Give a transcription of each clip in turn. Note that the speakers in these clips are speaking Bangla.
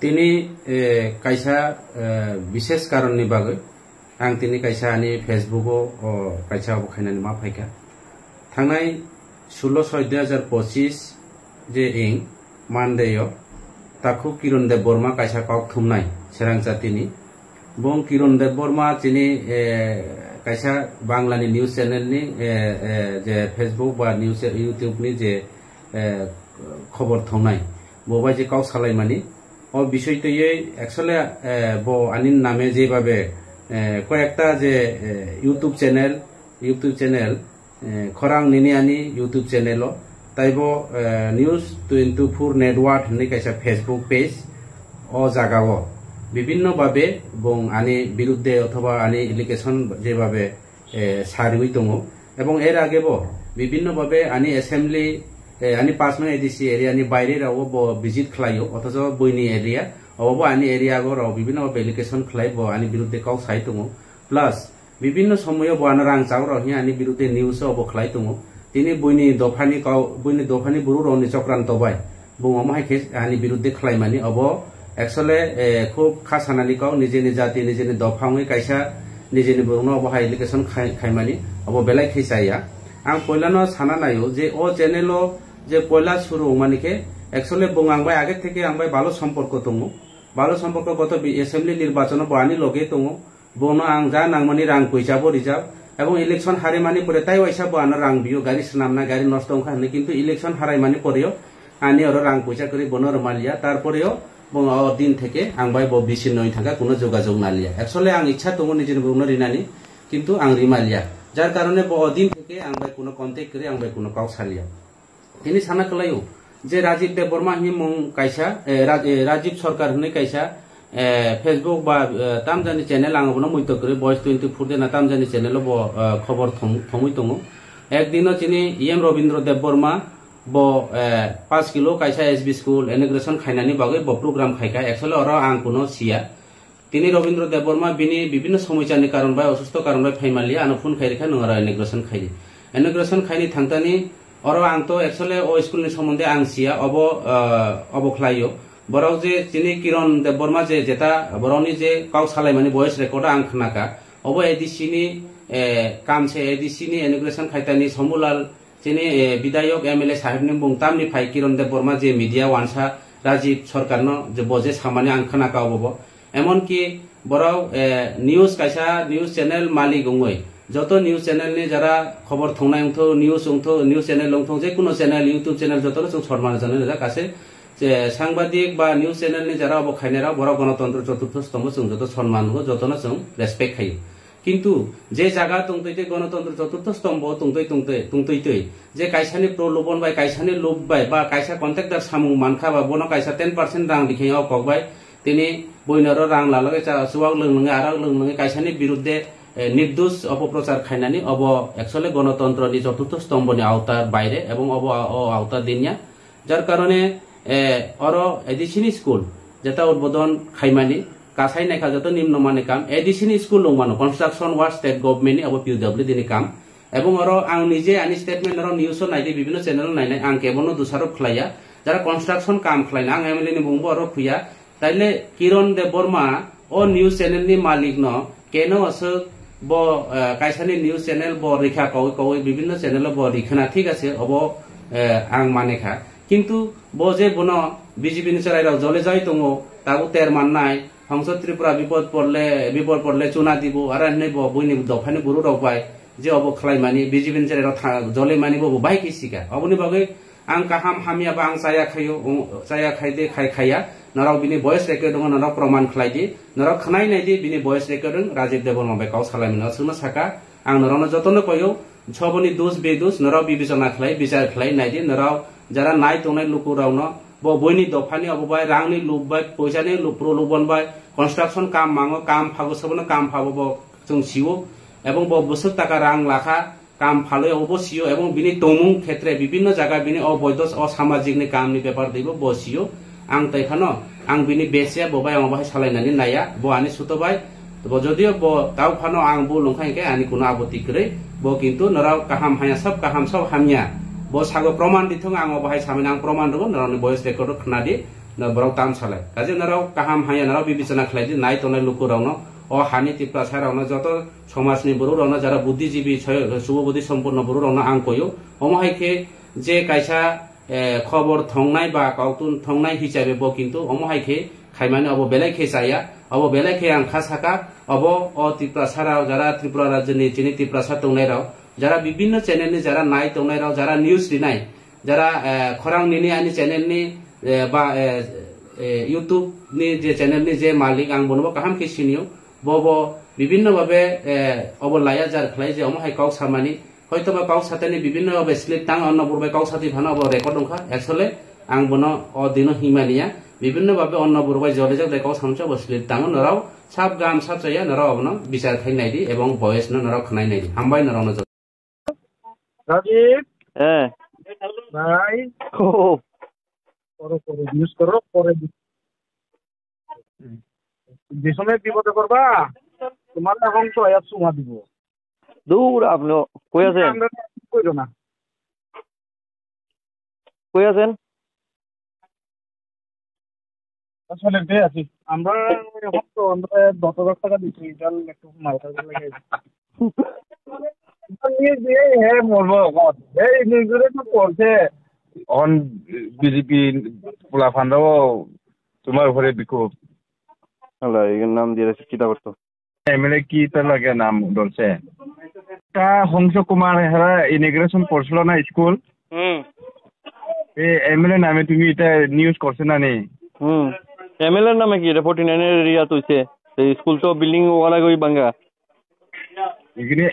তিনি কাইসা বিশেষ কারণনি বাগৈ आं तिनि कायसा आनि फेसबुकआव कायसा बखायनानै मा फायखा थांनाय 16/6/2025 जे इं मानदेयाव ताखु किरणदेव बर्मा कायसा काउक थुमनाय सेरां जातिनि बं किरणदेव बर्मा तिनि कायसा बांलानि निउज चेनेलनि जे फेसबुक बा निउज इउट्यूबनि जे खबर थंनाय बबाय जे काउक सालायमानि अ बिषयतयै एक्चुअली बो आनि नामे जेबाबे কয়েকটা যে ইউটিউব চ্যানেল খরাং নিনিয়ানি ইউটিউব চ্যানেল তাইব নিউজ 24 নেটওয়ার্ক হনে কাইসা ফেসবুক পেজ ও জাগাও বিভিন্ন ভাবে এবং আনি বিরুদ্ধে অথবা আনি এলিগেশন যেভাবে সারুই দङ এবং এর আগেব বিভিন্ন ভাবে আনি অ্যাসেম্বলি আনি 5 নং এডিসি এরিয়ানি বাইরে রাও ভিজিট খালাयो অথচ বইনি এরিয়া অবো আনি এরিয়া গর বিভিন্ন এলিগেশন খালাইব আনি বিরুদ্ধে কাউ সাই দङ প্লাস বিভিন্ন সময় বানা রাং চাও রহি আনি বিরুদ্ধে নিউজ অবো খালাই দङ তিনি বইনি দফানি বুরু রনি চক্রান্ত বাই বুমামাই কে আনি বিরুদ্ধে খালাইমানি অবো एक्चुअली খুব খাসানানি কাউ নিজেনি জাতি নিজেনি দফাङै কাইসা নিজেनि बुरुनो अबो हाइ एलिगेशन खाइमानि अबो बेलाय खैसाया आं पयलानो साना नायो जे ओ चैनेलो जे पयला शुरू मानिके एक्चुअली बुंगांबाय आगे থেকে आंबाय भालो सम्पर्क दङ भालो सम्पर्क गत एसेम्बली निर्वाचन बानि लगे दङ बोनो आं जा नांगमानि रां पैसाबो रिजार्व এবং ইলেকশন হারাইমানি পরে তাই ওইসা বানা রাং বিও গাড়ি সামনা গাড়ি নষ্ট ওখানে কিন্তু ইলেকশন হারাইমানি পরেও আনি আর রাং পয়সা করে বনর মালিয়া তারপরেও दिन থেকে आंबाय ब बिसिन नय थाका कोनो जोगाजोग नालिया एक्चुअली आं इच्छा दङ निजेनि बुंनो रिनानि किन्तु आं रिमालिया जार कारणे ब दिन থেকে आंबाय कोनो कन्टेक्ट करे आंबाय कोनो काउ सालिया तिनि साना कलायो जे राजीव देव बर्मा हि मुं कायसा राजीव सरकार हने कायसा फेसबुक बा तामजानि चैनल आं बनो मुइतो करे बॉयज 24 देना तामजानि चैनल ब खबर थमुइ दङ एकदिनो तिनि एम रविन्द्र देव बर्मा बो 5 किलो कायसा एसबी स्कूल इनॉग्रेशन खाइनानि बागै ब प्रोग्राम खाइका एक्चुअली अर आं कोनो सिया तिनि रविन्द्र देव बर्मा बिनि विभिन्न समस्यानि कारण बाय असुस्थ कारण बाय फाइमालि आनो फन खाइरेखा नङा इनॉग्रेशन खाइनि थांतानि अर आं तो एक्चुअली ओ स्कूलनि सोमोन्दै आं सिया अबो खलायो बराव जे तिनि किरण देव बर्मा जे जेता बरनि जे काउ सालायमानि वॉइस रेकर्ड आं खनाका अबो एडिसिनि काम से एडिसिनि इनॉग्रेशन खाइतानि समूलाल जिनि विधायक एमएलए साहेबनि बुंतामनि फाइ किरण देव बर्मा जे मीडिया वानसा राजीव सरकारनो जे बजे सामानि आं खोनाका अबो एमन कि बराव न्यूज कायसा न्यूज चैनल मालिक गङै যত নিউজ চ্যানেলनि যারা খবর থंनाय उंथो নিউজ চ্যানেল उंथो जे कुनो चैनल यूट्यूब चैनल जतनो जों सन्मान जानो जा कासे जे सांबादिक बा निउज चैनलनि যারা अबो खाइनेरा बराव गणतंत्र चतुर्थ स्तंभ जों जत सन्मान हो जतनो जों रेसपेक्ट खायो किंतु जे जागा तुंतैते गणतंत्र चतुर्थ स्तंभ तुंतैते जे कायसानि प्रलोभन बाय कायसानि लोभ बाय बा कायसा कन्ट्रेक्टर सामुं मानखा बा बनो कायसा 10% रां दिखायाव ककबाय तिनि बयनर रां लालगे सुवाग लोंनङै आरा लोंनङै कायसानि बिरुद्धे निर्दोष अपप्रचार खाइनानि अब एक्चुअली गणतंत्रनि चतुर्थ स्तंभनि आवतार बाइरे एवं अब आवतार दिनिया जार कारणे अर एडिसिनि स्कूल जेता उद्बोधन खाइमानि कासाई नायखा जत निम्नमानि काम एडिसिनि स्कूल दंमानो कन्स्ट्राक्शन वार्ड स्टेट गभर्नमेन्टनि अब पिडब्ल्यू दिनि काम एवं अर आं निजे आनि स्टेटमेन्ट अर निउज नायदि विभिन्न चैनल नायनाय आं केबनो दुसारो खलाया जारा कन्स्ट्राक्शन काम खलायना आं एमएलए नि बुंबो अर खुया ताइले किरण देव बर्मा ओ निउज चैनलनि मालिक न केनो असो ब कायसानि निउज चैनल ब रेखा कवै विभिन्न चैनल ब रिखना ठीक আছে अब आं मानेखा किंतु ब जे बनो बीजेपी नि चराइराव जले जाय दङ ताबो तेर माननाय সংসদ ত্রিপুরা বিপদ পড়লে চুনা দিব আর এনে বইনি দফানি বুরু রাवबाय যে অব খলাইমানি বিজেপি नि चराइराव जले मानिबो बाय किसिका अबनि बागै आं काहाम हामिया बा आं जाया खायदे खाया नराव बिनि वॉइस रेकर्ड दङ नराव प्रमाण खलायदि नराव खनाय नायदि बिनि वॉइस रेकर्ड राजीव देव बर्मा बे काउ सालायमिन सुना साका आं नरावनो जतनो कयो छबनि दोष बेदोष नराव बिबिचना खलाय बिचार खलाय नायदि नराव जारा नाय तंनाय लुकु रावनो ब बयनि दफानि अबबाय रांनि लुबबाय पैसानि प्रलोभन बाय कन्स्ट्राक्शन काम मांगो काम फागो सबनो काम फागो जों सियो एवं ब बोसोर टाका रां लाखा काम फालो अबसियो एवं बिनि तमुं क्षेत्रे विभिन्न जागा बिनि अवैध असामाजिकनि कामनि पेपर दैबो बसियो आं तैखानो आं बिनि बेसिया बबाय अबाय सालायनानै नाया ब आनि सुतबाय ब जदियो ब ताव फानो आं बु लंखायके आनि कुनो आपत्ति करे ब किन्तु नराव काहाम हाया सब हामिया ब सागो प्रमाण दिथों आं अबाय सामिन आं प्रमाण दङ नरावनि वॉइस रेकर्ड खनादि borok tam salai kaje narok kaham haya narok bibicana khlaidi nai tonai luku rokno o hani tiprasa rokno joto সমাজনি borok rokno jara buddhijibi subodhi সম্পন্ন borok rokno ang koyo omo haike je kaisa khobor thongnai ba kautun thongnai hisabe bo kintu omo haike খাইমানে অব বেলাই খে চাইয়া অব বেলাই খে আং খাসাকা অব অ ত্রিপুরাসারাও যারা ত্রিপুরা রাজ্যনি যিনি ত্রিপুরাসা টংনাইরাও যারা বিভিন্ন চ্যানেলনি যারা নাই টংনাইরাও যারা নিউজ দিনাই যারা খরাং নিনি আনি চ্যানেলনি বা ইউটিউব নি যে চ্যানেলনি যে মালিক আং বনবো কাহাম কে সিনিও বব বিভিন্ন ভাবে অব লায়া যার খলাই যে অম হাই কাউ সামানি হয়তো বা কাউ সাথে বিভিন্ন ভাবে স্লিপ টাং অন্য পূর্বে কাউ সাথে ভানো অব রেকর্ড দংখা একচুয়ালি আং বনো অ দিনো হিমানিয়া বিভিন্ন ভাবে অন্য বুড়বাই জলেজাক রেকর্ড সামচা বসলি তাঙ্গ নরাও সাব গাম সাব চাইয়া নরাও অবনো বিচার খাই নাইদি এবং ভয়েস নরাও খানাই নাইদি হামবাই নরাও নজর রাজীব হ্যাঁ ভাই ও করো করো ইউজ করো পরে যে সময় বিপদে করবা তোমার এখন তো আয়াত সুমা দিব দূর আপনি কই আছেন আমরা কইরো না কই আছেন আসলে বে আছি আমরা এখন তো আমরা 10,000 টাকা দিচ্ছি জাল একটু মাথা লাগে নিয়ে যে হ্যাঁ মরবো এই নিজরে তো করছে অন বিজেপি পোলা ফান্ডাও তোমার উপরে বিক্ষোভ আল্লাহ এর নাম দিয়ে কিতা করতো এমএলএ কি তার লাগে নাম ধরছে তা হংস কুমার হেরা ইমিগ্রেশন করছিল না স্কুল এমএলএ নামে তুমি এটা নিউজ করছে না নেই এমএলএ এর নামে কি এটা 49 এর এরিয়া তুইছে এই স্কুল তো বিল্ডিং ওয়ালা গই বাঙ্গা এখানে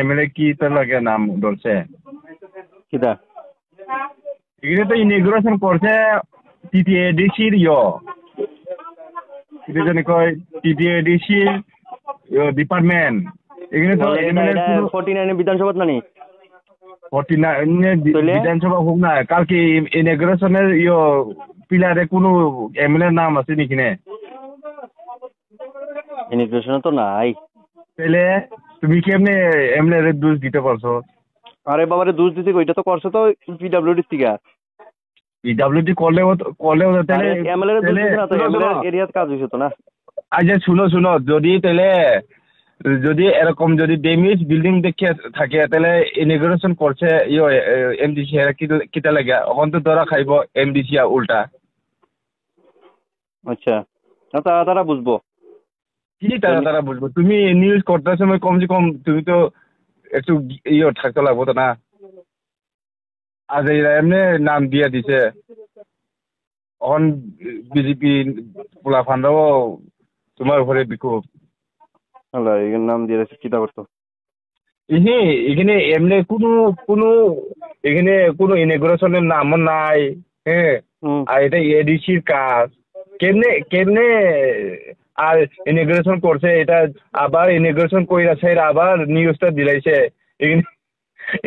এমএলএ কি তার লাগে নাম ধরছে কিতা এখানে তো ইমিগ্রেশন করছে টিটিএডিসির এটা জানি কয় টিটিএডিসির ডিপার্টমেন্ট এখানে তো এমএলএ 49 বিধানসভা নানি 49 বিধানসভা হোক না কালকে ইমিগ্রেশনের পিলারে কোনো এমএলএ নাম আছে নাকি না ইমিগ্রেশন তো নাই তাহলে তুমি কেমনে এমএলএ এর দোষ দিতে পারছো আরে বাবারে দোষ দিতে কইটা তো করছে তো পিডব্লিউডি থেকে পিডব্লিউডি করলেও তাহলে এমএলএ এর দোষ দিতে না তো এমএলএ এরিয়াত কাজ হইছে তো না আচ্ছা শুনো যদি তাহলে যদি এরকম যদি ড্যামেজ বিল্ডিং দেখে থাকে তাহলে ইমিগ্রেশন করছে এমডিসি এরা কিতা লাগে এখন তো ধরা খাইব এমডিসি উল্টা আচ্ছা তারা বুঝবো কি তারা বুঝবো তুমি নিউজ করতে সময় কমসে কম তুমি তো একটু থাকতে লাগবো তো না আজ এরা এমনি নাম দিয়ে দিছে এখন বিজেপি পোলা ফান্ডাও তোমার উপরে বিক্ষোভ আল্লাহ এর নাম দিয়ে কিতা করতো এখানে এমনি কোনো এখানে কোনো ইমিগ্রেশনের নাম নাই হ্যাঁ আর এটা এডিসির কাজ কেমনে আর ইমিগ্রেশন করছে এটা আবার ইমিগ্রেশন কইরাছে আবার নিউজটা দিলাইছে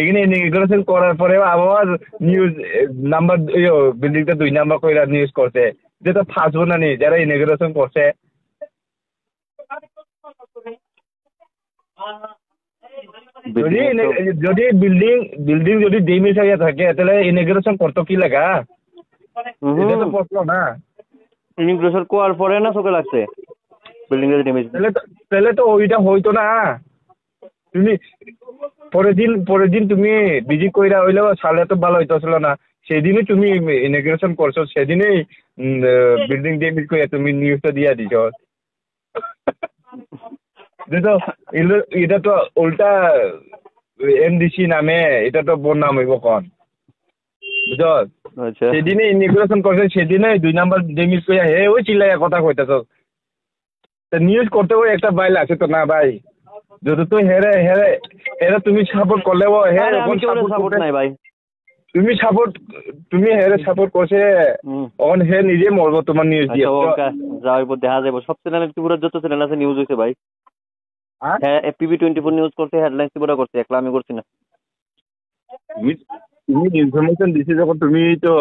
এখানে ইমিগ্রেশন করার পরে আবার নিউজ নাম্বার বিল্ডিংটা 2 নাম্বার কইরা নিউজ করছে যেটা ফাঁসবো না নি যারা ইমিগ্রেশন করছে যদি বিল্ডিং যদি ড্যামেজ হয়ে থাকে তাহলে ইমিগ্রেশন করতে কি লাগা এটা তো প্রশ্ন না ইমিগ্রেশন কোয়ার পরে না চোখে লাগছে বিল্ডিং এর ড্যামেজ তাহলে তো ওইটা হইতো না তুমি পরের দিন তুমি ভিজিট কইরা হইলেও সালে তো ভালো হইতেছিল না সেদিনই তুমি ইমিগ্রেশন করছো সেদিনই বিল্ডিং ড্যামেজ কইরা তুমি নিউজটা দিয়া দিছ এটা তো উল্টা এমডিসি নামে এটা তো বোন নাম হইব কন বুঝছ সেদিনে ইমিগ্রেশন করছে সেদিনে 2 নাম্বার ডেমিস কইয়া হে ওই চিল্লাইয়া কথা কইতাছ নিউজ করতে ওই একটা বাইল আছে তো না ভাই যদি তো হেরে তুমি সাপোর্ট করলেও সাপোর্ট নাই ভাই তুমি হেরে সাপোর্ট করছে এখন হে নিজে মরবো তোমার নিউজ দিয়ে যাইব দেখা যাইব সব চ্যানেল ত্রিপুরা যত চ্যানেল আছে নিউজ হইছে ভাই হ্যাঁ এপিবি 24 নিউজ করতে হেডলাইন ত্রিপুরা করতে একলা আমি করছি না তুমি ইনফরমেশন দিছি যখন তুমি তো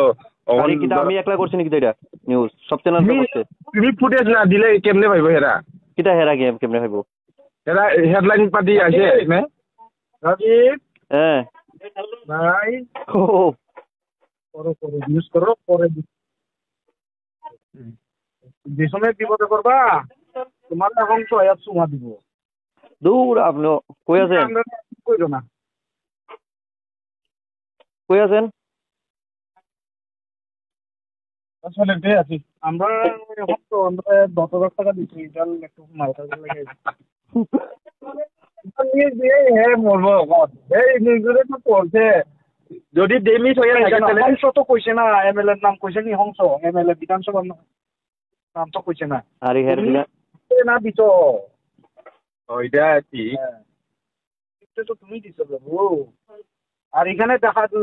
আমি একলা করছি নাকি এটা নিউজ সব চ্যানেল করছে তুমি ফুটেজ না দিলে কেমনে পাইব হেরা কিটা হেরা গেম কেমনে পাইব হেরা হেডলাইন পাতি আছে না রাজীব হ্যাঁ ভাই ও করো ইউজ করো পরে যে সময় বিপদে করবা তোমার এখন ছয় চুমা দিব দূর আপনি কই আছেন কইল না কই আছেন আসলে বে আছি আমরা এখন তো আমরা 10,000 টাকা দিচ্ছি এটার একটু মাল কাজ লাগে নিয়ে দিয়ে হ্যাঁ মরবো এই নিউজে তো পড়ছে যদি ডেমিস হয়ে থাকে তাহলে হংস তো কইছে না এমএলএ এর নাম কইছে নি হংস এমএলএ বিধানসভার নাম তো কইছে না আরে হের বিনা না দিছো ওইটা কি এটা তো তুমি দিছো বাবু আর এখানে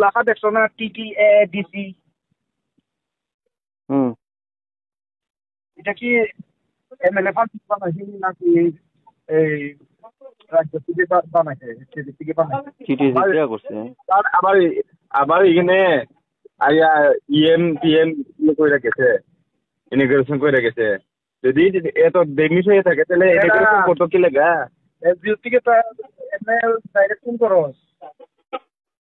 লেখা দেখছো না টিটিএ ডিসি এটা কি এমএলএ ফান্ড বানাইছে নাকি এই রাজ্য থেকে বানাইছে থেকে বানাইছে চিঠি দিতে করছে আর আবার এখানে আইয়া পিএম কই রাখেছে ইমিগ্রেশন কই রাখেছে যদি এত ডেমিস হয়ে থাকে তাহলে ইমিগ্রেশন করতে কি লাগা এসবিও থেকে তো এমএল ডাইরেক্ট ফোন করো